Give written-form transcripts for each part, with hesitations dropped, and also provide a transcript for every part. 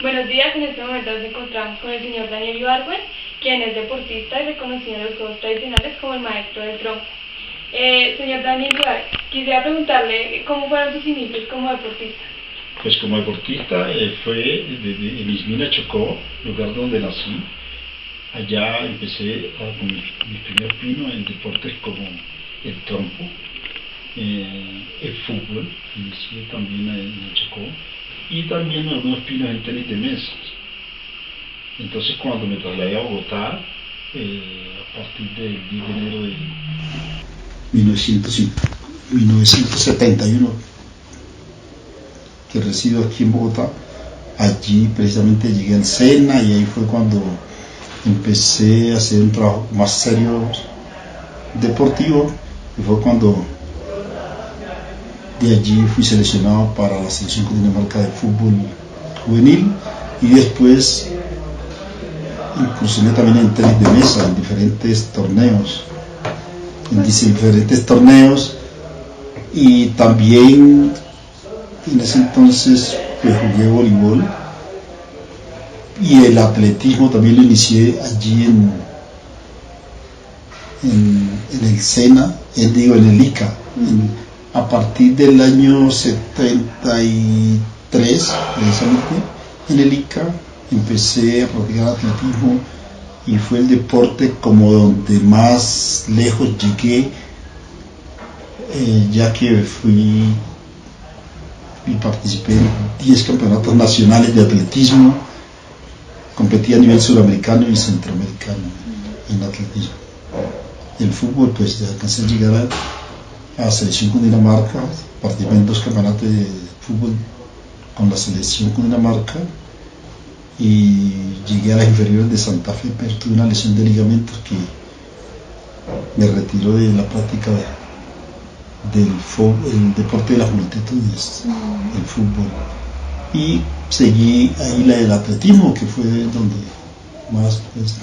Buenos días, en este momento nos encontramos con el señor Daniel Ibargüen, quien es deportista y reconocido en los juegos tradicionales como el maestro del trompo. Señor Daniel Ibargüen, quisiera preguntarle cómo fueron sus inicios como deportista. Pues como deportista fue en Ismina, Chocó, lugar donde nací. Allá empecé con mi primer pino en deportes como el trompo, el fútbol, inicié también en Chocó, y también algunos pinos en tenis de mesa. Entonces cuando me trasladé a Bogotá, a partir del 10 de enero de 1971, que resido aquí en Bogotá, allí precisamente llegué al SENA y ahí fue cuando empecé a hacer un trabajo más serio deportivo, y fue cuando de allí fui seleccionado para la selección Cundinamarca de fútbol juvenil, y después incursioné también en tenis de mesa en diferentes torneos, y también en ese entonces jugué voleibol, y el atletismo también lo inicié allí en el SENA, en el ICA, a partir del año 73, precisamente, en el ICA empecé a practicar atletismo, y fue el deporte como donde más lejos llegué, ya que fui y participé en 10 campeonatos nacionales de atletismo, competí a nivel suramericano y centroamericano en atletismo. El fútbol, pues alcancé a llegar a selección Cundinamarca, participé en 2 campeonatos de fútbol con la selección Cundinamarca, y llegué a las inferiores de Santa Fe, pero tuve una lesión de ligamentos que me retiró de la práctica del el deporte de las multitudes, el fútbol, y seguí ahí el atletismo, que fue donde más pues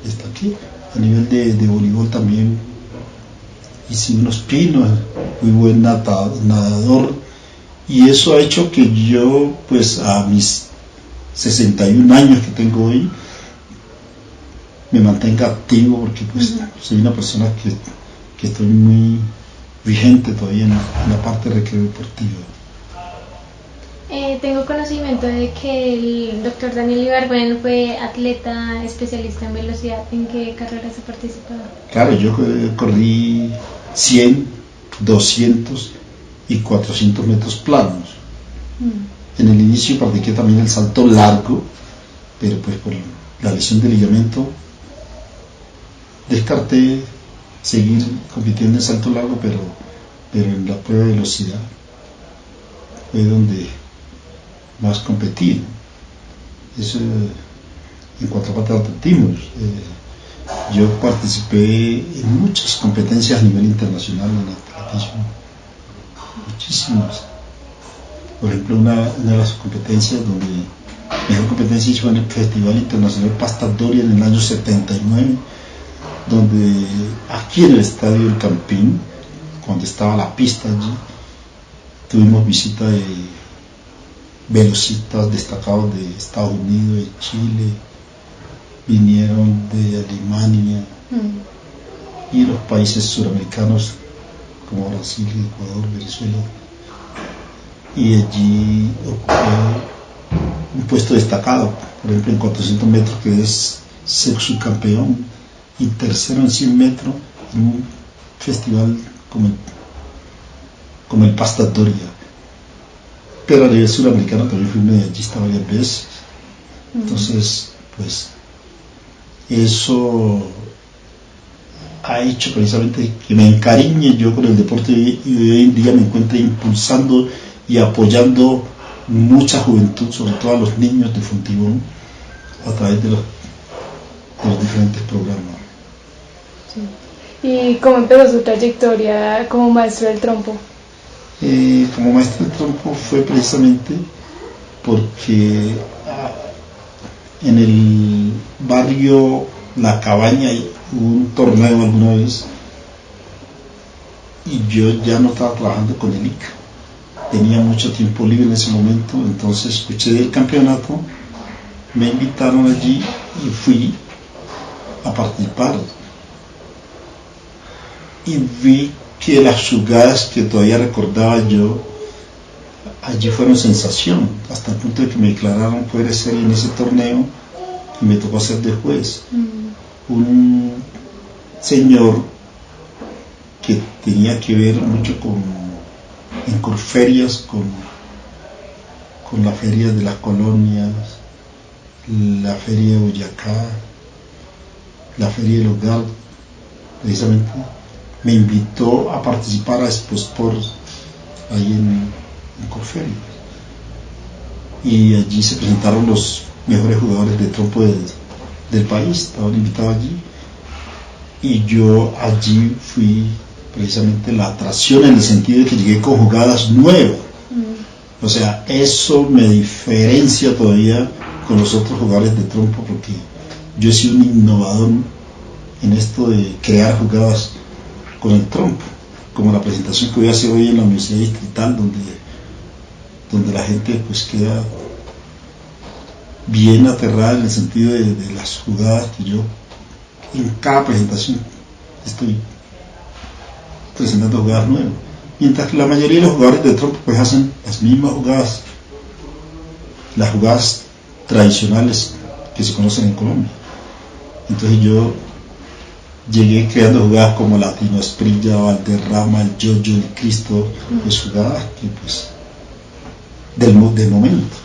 destaqué. A nivel de voleibol también hice unos pinos, muy buen nadador, y eso ha hecho que yo, pues a mis 61 años que tengo hoy, me mantenga activo, porque pues soy una persona que estoy muy vigente todavía en la parte de recreo deportivo. Tengo conocimiento de que el doctor Daniel Ibargüen fue atleta especialista en velocidad. ¿En qué carreras ha participado? Claro, yo corrí 100, 200 y 400 metros planos. En el inicio practiqué también el salto largo, pero pues por la lesión de ligamento descarté seguir compitiendo en salto largo, pero en la prueba de velocidad fue donde más competí. Eso en cuanto a parte de atletismo. Yo participé en muchas competencias a nivel internacional en atletismo, muchísimas. Por ejemplo, una de las competencias donde mejor competencia hizo en el Festival Internacional Pasta Doria en el año 79, donde aquí en el Estadio El Campín, cuando estaba la pista allí, tuvimos visita de velocistas destacados de Estados Unidos, de Chile, vinieron de Alemania y los países suramericanos como Brasil, Ecuador, Venezuela, y allí ocupé un puesto destacado, por ejemplo en 400 metros, que es subcampeón, y tercero en 100 metros en un festival como el Pasta Doria. Pero a nivel suramericano también fui medallista varias veces. Entonces, pues eso ha hecho precisamente que me encariñe yo con el deporte, y hoy en día me encuentro impulsando y apoyando mucha juventud, sobre todo a los niños de Fontibón, a través de los diferentes programas. Sí. ¿Y cómo empezó su trayectoria como maestro del trompo? Como maestro del trompo fue precisamente porque en el barrio La Cabaña hubo un torneo alguna vez, y yo ya no estaba trabajando con el ICA, tenía mucho tiempo libre en ese momento, entonces escuché del campeonato me invitaron allí y fui a participar. Y vi que las jugadas que todavía recordaba yo, allí fueron sensación, hasta el punto de que me declararon fuera de serie en ese torneo y me tocó ser de juez. Un señor que tenía que ver mucho en Corferias, con la feria de las colonias, la feria de Boyacá, la feria del hogar, precisamente me invitó a participar a Exposport ahí en Corferias, y allí se presentaron los mejores jugadores de trompo del país, estaban invitados allí, y yo allí fui precisamente la atracción, en el sentido de que llegué con jugadas nuevas. O sea, eso me diferencia todavía con los otros jugadores de trompo, porque yo he sido un innovador en esto de crear jugadas con el trompo, como la presentación que voy a hacer hoy en la Universidad Distrital, donde la gente pues queda bien aterrada, en el sentido de las jugadas que yo en cada presentación estoy presentando jugadas nuevas, mientras que la mayoría de los jugadores de trompo pues hacen las mismas jugadas, las jugadas tradicionales que se conocen en Colombia. Entonces yo llegué creando jugadas como Latino Esprilla, Valderrama, el Yoyo, el Cristo, pues jugadas que pues del momento.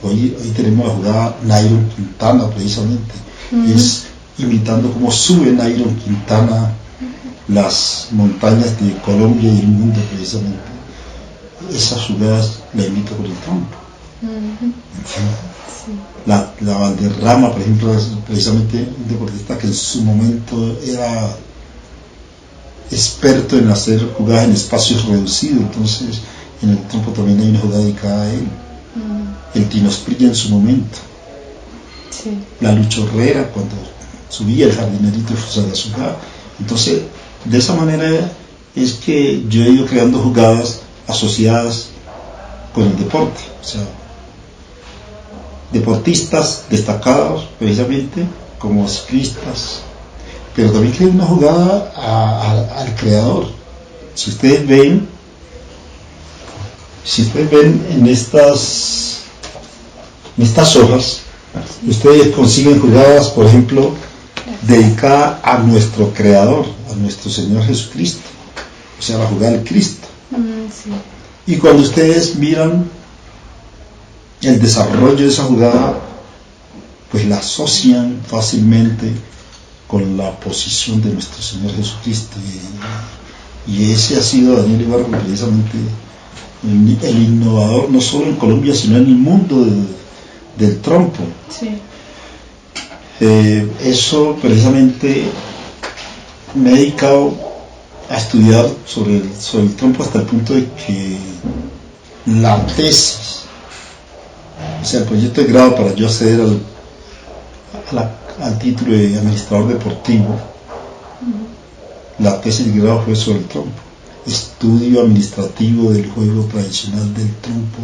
Hoy tenemos la jugada Nairo Quintana, precisamente, y es imitando cómo sube Nairo Quintana las montañas de Colombia y el mundo, precisamente. Esas jugadas la imito con el trompo. La Valderrama, por ejemplo, es precisamente un deportista que en su momento era experto en hacer jugadas en espacios reducidos, entonces en el trompo también hay una jugada dedicada a él. El Tino Esprilla en su momento, la Lucho Herrera cuando subía el jardinerito y fue su jugada. Entonces, de esa manera es que yo he ido creando jugadas asociadas con el deporte, o sea, deportistas destacados precisamente como ciclistas, pero también creo una jugada al creador. Si ustedes ven en estas hojas, ustedes consiguen jugadas, por ejemplo, dedicadas a nuestro creador, a nuestro Señor Jesucristo, o sea, la jugada del Cristo. Y cuando ustedes miran el desarrollo de esa jugada, pues la asocian fácilmente con la posición de nuestro Señor Jesucristo, y ese ha sido Daniel Ibargüen, precisamente el innovador, no solo en Colombia sino en el mundo del trompo. Eso precisamente me he dedicado a estudiar sobre el trompo hasta el punto de que la tesis, o sea, el proyecto de grado para yo acceder al título de administrador deportivo, la tesis de grado fue sobre el trompo, estudio administrativo del juego tradicional del trompo,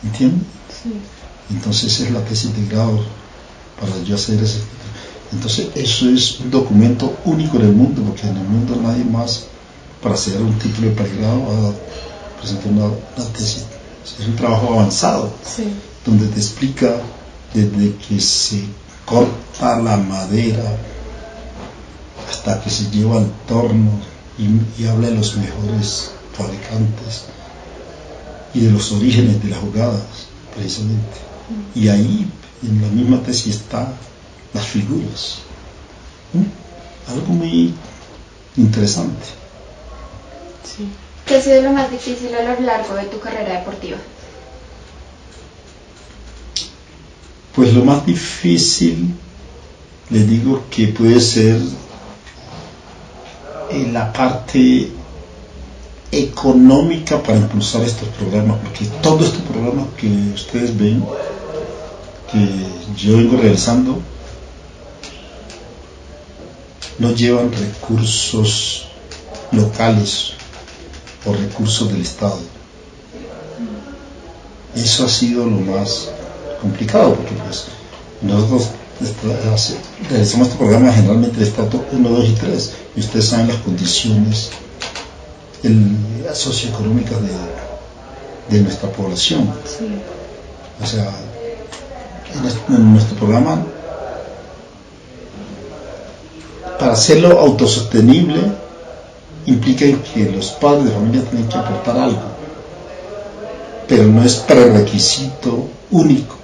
¿entiendes? Entonces esa es la tesis de grado para yo hacer ese. Entonces eso es un documento único en el mundo, porque en el mundo nadie más para hacer un título de pregrado va a presentar una tesis. Es un trabajo avanzado, donde te explica desde que se corta la madera hasta que se lleva al torno, y habla de los mejores fabricantes y de los orígenes de las jugadas, precisamente. Y ahí en la misma tesis están las figuras. Algo muy interesante. ¿Qué ha sido lo más difícil a lo largo de tu carrera deportiva? Pues lo más difícil, les digo que puede ser en la parte económica para impulsar estos programas, porque todos estos programas que ustedes ven, que yo vengo realizando, no llevan recursos locales o recursos del Estado. Eso ha sido lo más complicado, porque pues nosotros realizamos este programa generalmente el estrato 1, 2 y 3, y ustedes saben las condiciones socioeconómicas de nuestra población. Sí. O sea, en nuestro programa, para hacerlo autosostenible, implica que los padres de familia tienen que aportar algo, pero no es prerequisito único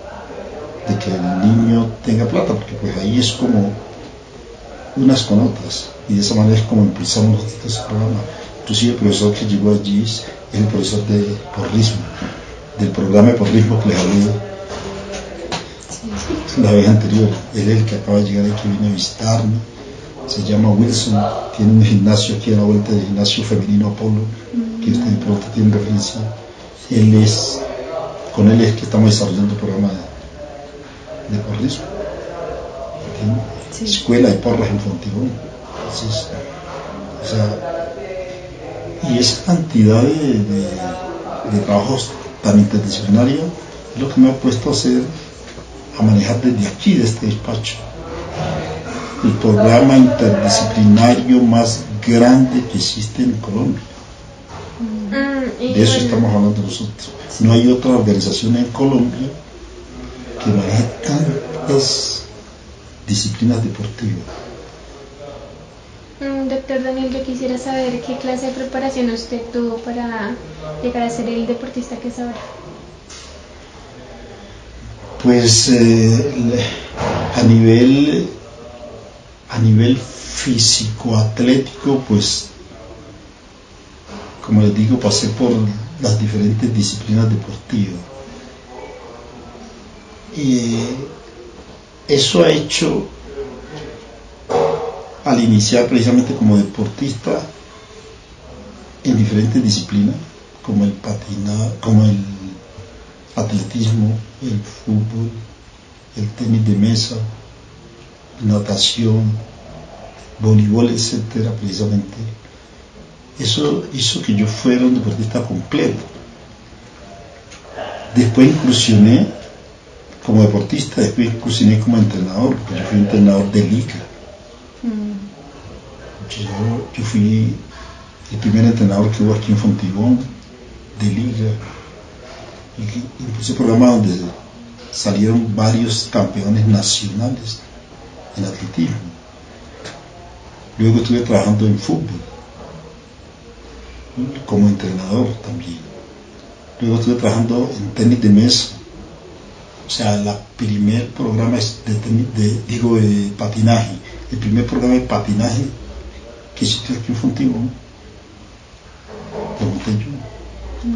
de que el niño tenga plata, porque pues ahí es como unas con otras, y de esa manera es como impulsamos nosotros este programa. Inclusive el profesor que llegó allí es el profesor de porrismo, del programa de porrismo que les hablé la vez anterior. Él es el que acaba de llegar aquí, viene a visitarme, se llama Wilson, tiene un gimnasio aquí a la vuelta del gimnasio femenino Apolo, que ustedes pronto tienen referencia. Con él es que estamos desarrollando el programa de porrismo. Sí. Escuela de porras en Fontibón. Entonces, o sea, y esa cantidad de trabajos tan interdisciplinarios es lo que me ha puesto a manejar desde aquí, de este despacho, el programa interdisciplinario más grande que existe en Colombia. De eso estamos hablando nosotros. No hay otra organización en Colombia que maneje tantas disciplinas deportivas. Doctor Daniel, yo quisiera saber qué clase de preparación usted tuvo para llegar a ser el deportista que es ahora. Pues a nivel físico-atlético, pues como les digo, pasé por las diferentes disciplinas deportivas. Y eso ha hecho, al iniciar precisamente como deportista en diferentes disciplinas, como el atletismo, el fútbol, el tenis de mesa, natación, voleibol, etcétera, precisamente. Eso hizo que yo fuera un deportista completo. Después incursioné como deportista, después incursioné como entrenador, porque yo fui entrenador de liga. Yo fui el primer entrenador que hubo aquí en Fontibón, de liga, y impulsé un programa donde salieron varios campeones nacionales en atletismo. Luego estuve trabajando en fútbol como entrenador también. Luego estuve trabajando en tenis de mesa. O sea, el primer programa de patinaje. El primer programa de patinaje que existió aquí en Fontibón lo monté yo,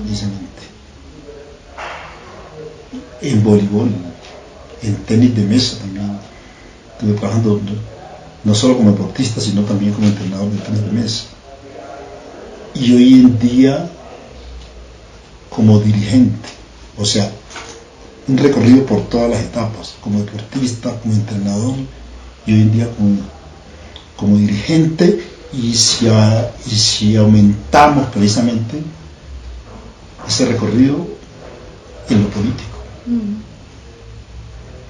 precisamente. En voleibol, en tenis de mesa también. Estuve trabajando no solo como deportista, sino también como entrenador de tenis de mesa. Y hoy en día como dirigente, o sea, un recorrido por todas las etapas, como deportista, como entrenador, y hoy en día como dirigente, y si aumentamos precisamente ese recorrido en lo político.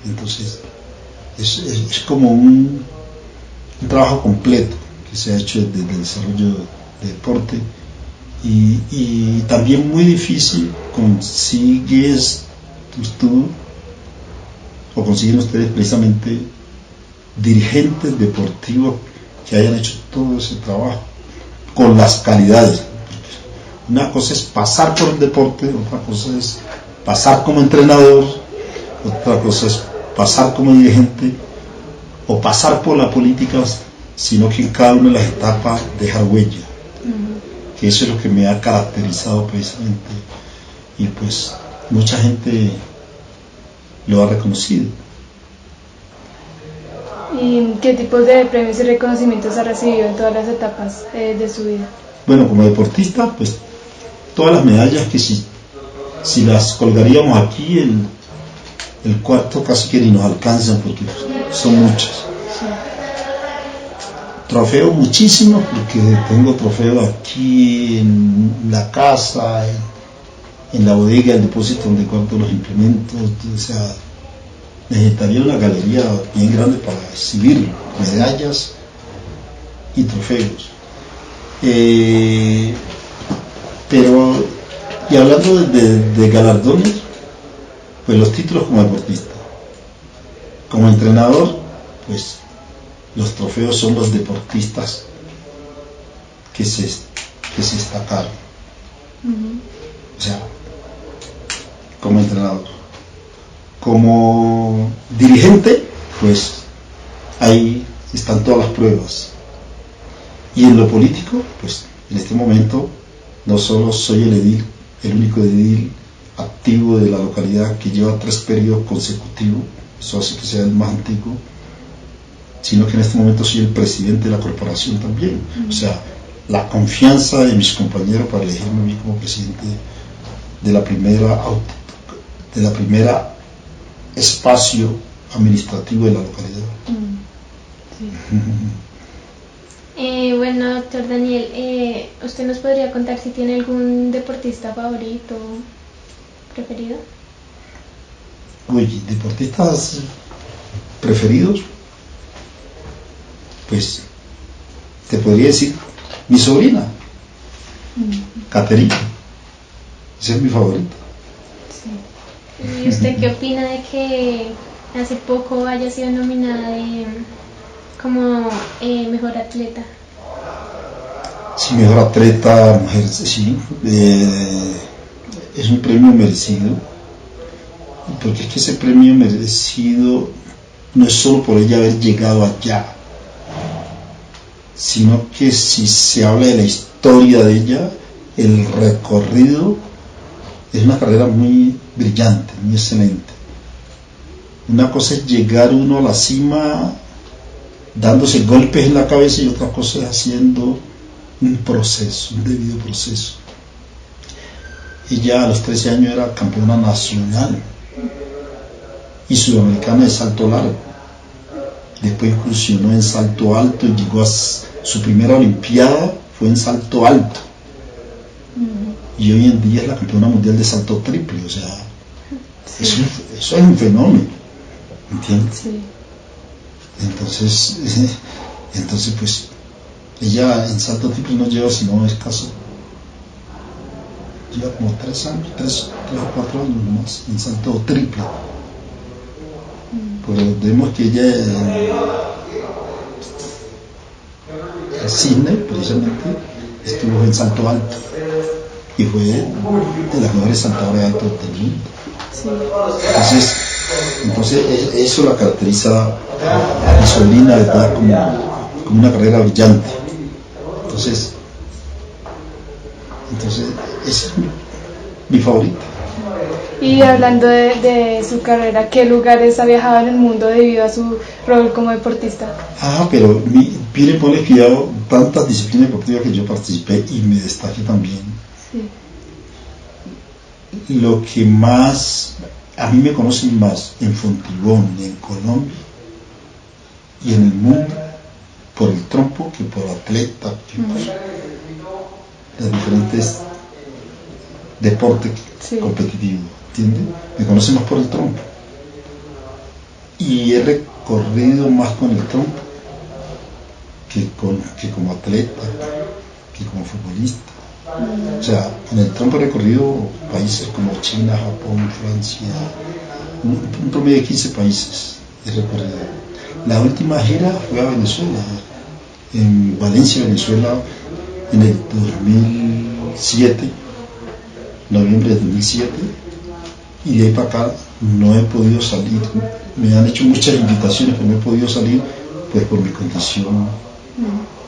Entonces es como un trabajo completo que se ha hecho desde el desarrollo de deporte, y también muy difícil consigues tú o consiguen ustedes precisamente dirigentes deportivos que hayan hecho todo ese trabajo con las calidades. Una cosa es pasar por el deporte, otra cosa es pasar como entrenador, otra cosa es pasar como dirigente o pasar por la política, sino que en cada una de las etapas dejar huella. Que eso es lo que me ha caracterizado precisamente, y pues mucha gente lo ha reconocido. ¿Y qué tipos de premios y reconocimientos ha recibido en todas las etapas de su vida? Bueno, como deportista, pues todas las medallas que si las colgaríamos aquí, el cuarto casi que ni nos alcanzan, porque son muchas. Sí. Trofeos muchísimos, porque tengo trofeos aquí en la casa, en la bodega, el depósito donde guardo los implementos, o sea, necesitaría una galería bien grande para exhibir medallas y trofeos. Pero, y hablando de galardones, pues los títulos como deportista. Como entrenador, pues los trofeos son los deportistas que se destacaron. O sea, como entrenador. Como dirigente, pues ahí están todas las pruebas. Y en lo político, pues en este momento no solo soy el único edil activo de la localidad que lleva 3 periodos consecutivos, eso hace que sea el más antiguo, sino que en este momento soy el presidente de la corporación también. O sea, la confianza de mis compañeros para elegirme a mí como presidente de la primera espacio administrativo de la localidad. Bueno, doctor Daniel, ¿usted nos podría contar si tiene algún deportista favorito, preferido? Uy, deportistas preferidos, pues te podría decir mi sobrina, Caterina, esa es mi favorita. Sí. ¿Y usted qué opina de que hace poco haya sido nominada como mejor atleta? Sí, mejor atleta, mujer, sí, es un premio merecido, porque es que ese premio merecido no es solo por ella haber llegado allá, sino que si se habla de la historia de ella, el recorrido es una carrera muy brillante, muy excelente. Una cosa es llegar uno a la cima dándose golpes en la cabeza y otra cosa es haciendo un proceso, un debido proceso. Ella a los 13 años era campeona nacional y sudamericana de salto largo. Después incursionó en salto alto y llegó a su primera olimpiada, fue en salto alto. Y hoy en día es la campeona mundial de salto triple, o sea, eso es un fenómeno, ¿entiendes? Sí. Entonces pues ella en salto triple no lleva sino escaso, lleva como 3 o 4 años nomás en salto triple. Pero vemos que ella en Sydney precisamente estuvo en salto alto y fue de las mejores saltadoras de alto del mundo. Sí. Entonces eso la caracteriza a mi sobrina, ¿verdad? como una carrera brillante. Entonces esa es mi favorita. Y hablando de su carrera, ¿qué lugares ha viajado en el mundo debido a su rol como deportista? Pero mire, ponle cuidado, tantas disciplinas deportivas que yo participé y me destaqué también. Sí. Lo que más, a mí me conocen más en Fontibón y en Colombia y en el mundo por el trompo que por atleta, que por los diferentes deportes competitivos. ¿Entiendes? Me conocen más por el trompo y he recorrido más con el trompo que como atleta, que como futbolista. O sea, en el trompo he recorrido países como China, Japón, Francia, un promedio de 15 países he recorrido. La última gira fue a Venezuela, en Valencia, Venezuela, en el 2007, noviembre de 2007. Y de ahí para acá no he podido salir. Me han hecho muchas invitaciones, pero no he podido salir pues por mi condición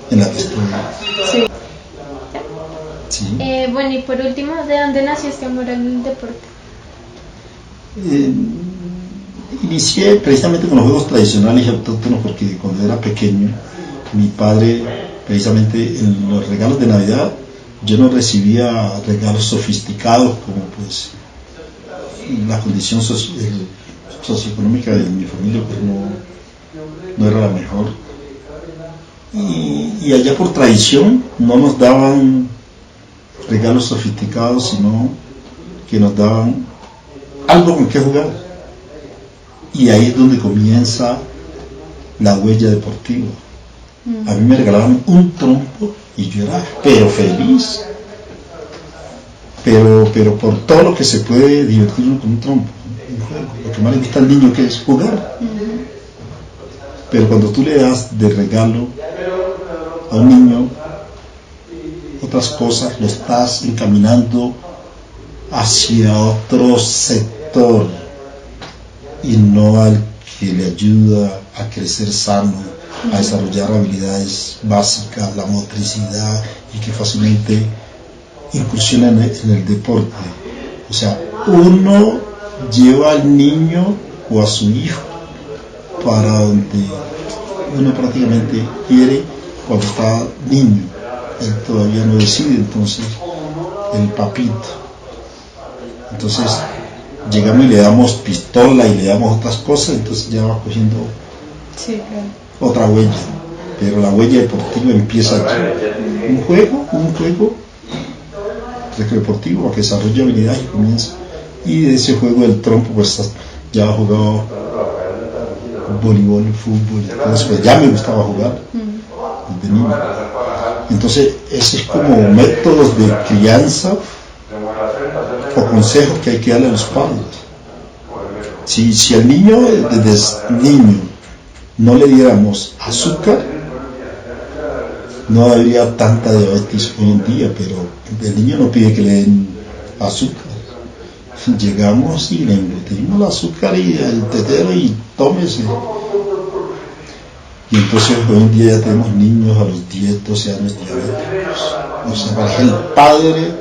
en la que estoy. Sí. Sí. Bueno, y por último, ¿de dónde nació este amor al deporte? Inicié precisamente con los juegos tradicionales y autóctonos porque cuando era pequeño mi padre, precisamente en los regalos de Navidad, yo no recibía regalos sofisticados como pues la condición socioeconómica de mi familia pues no era la mejor y allá por tradición no nos daban regalos sofisticados, sino que nos daban algo con que jugar. Y ahí es donde comienza la huella deportiva. A mí me regalaban un trompo y yo era pero feliz. Pero por todo lo que se puede divertir uno con un trompo, un juego. Lo que más le gusta al niño que es jugar. Pero cuando tú le das de regalo a un niño otras cosas, lo estás encaminando hacia otro sector y no al que le ayuda a crecer sano, a desarrollar habilidades básicas, la motricidad, y que fácilmente incursiona en el deporte. O sea, uno lleva al niño o a su hijo para donde uno prácticamente quiere cuando está niño. Él todavía no decide, entonces el papito. Entonces llegamos y le damos pistola y le damos otras cosas, entonces ya va cogiendo otra huella. Pero la huella deportiva empieza aquí. Un juego deportivo para que desarrolle habilidades y comienza. Y de ese juego del trompo pues ya ha jugado voleibol, fútbol, entonces pues ya me gustaba jugar desde niño. Entonces ese es como métodos de crianza o consejos que hay que darle a los padres. Si al niño desde niño no le diéramos azúcar, no habría tanta diabetes hoy en día, pero el niño no pide que le den azúcar. Llegamos y le embutimos el azúcar y el tetero y tómese. Y entonces hoy en día ya tenemos niños a los 10, 12 años diabéticos. O sea, para que el padre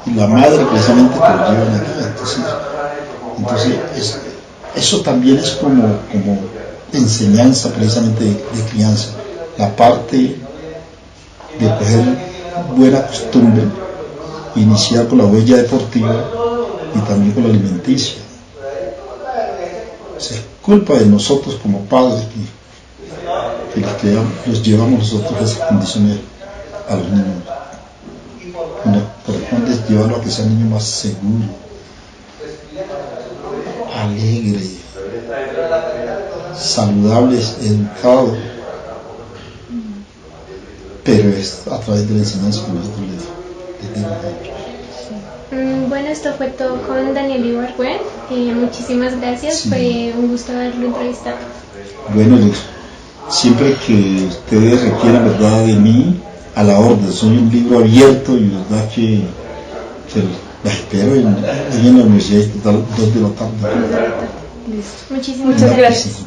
y la madre precisamente que lo llevan aquí. Entonces eso también es como enseñanza precisamente de crianza. La parte de coger buena costumbre, iniciar con la huella deportiva y también con la alimenticia. O sea, es culpa de nosotros como padres que los llevamos nosotros a esas condiciones a los niños. Nos corresponde llevarlo a que sea un niño más seguro, alegre, saludable, educado. Pero es a través de la enseñanza que nosotros le dimos a ellos. Bueno, esto fue todo con Daniel Ibargüen. Muchísimas gracias, Sí. Fue un gusto haberlo entrevistado. Bueno, siempre que ustedes requieran, ¿verdad?, de mí, a la orden. Soy un libro abierto y verdad que la espero en la Universidad Estatal 2 de la tarde. Muchísimas gracias.